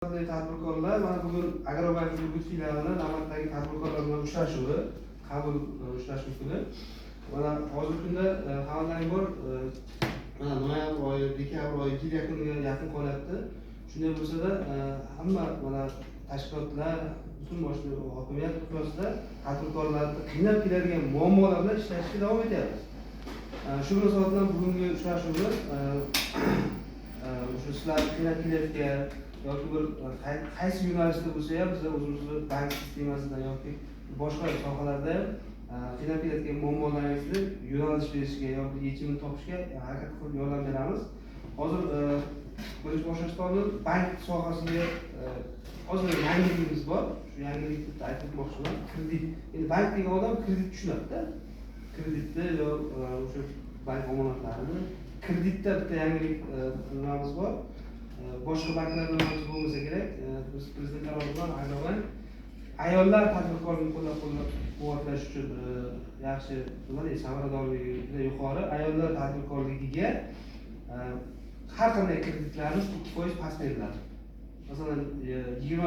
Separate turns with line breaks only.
Tadbirkorlar mana bugun Agrobank Urgut filialida navbatdagi tadbirkorlar bilan uchrashuvi, qabul uchrashuv kuni. Mana hozirgi kunda xabarlaring bor, mana noyabr oyi, dekabr oyi yil yakuniga yaqin qolyapti. Shunday bo'lsa-da, hamma mana tashkilotlar, butun boshli hokimiyat miqyosida tadbirkorlarni qiynab keladigan muammolar bilan ishlashga davom etyapmiz. Shu munosabat bilan bugungi uchrashuvimiz o'sha sizlar qiynab kelayotgan yoki bir qaysi yo'nalishda bo'lsa ham biz o'zimizni bank sistemasidan yoki boshqa sohalarda ham qiynab kelayotgan muammolaringizni yo'nalish berishga yoki yechimini topishga harakat qilib yordam beramiz. Hozir birinchi boshlanishdan oldin bank sohasiga hozir yangiligimiz bor. Shu yangilikni aytib o'tmoqchiman. Kredit. Endi bank degan odam kredit tushunadi-da. Kreditni yo o'sha bank omonatlarini kreditda bitta yangilik nimamiz bor. Boshqa banklar bilan bo'lmasa kerak, biz prezident qarori bilan Agrobank ayollar tadbirkorlikni qo'llab-quvvatlash uchun yaxshi, samaradorligi juda yuqori ayollar tadbirkorligiga har qanday kreditlarimiz 2% past beriladi. Masalan, 20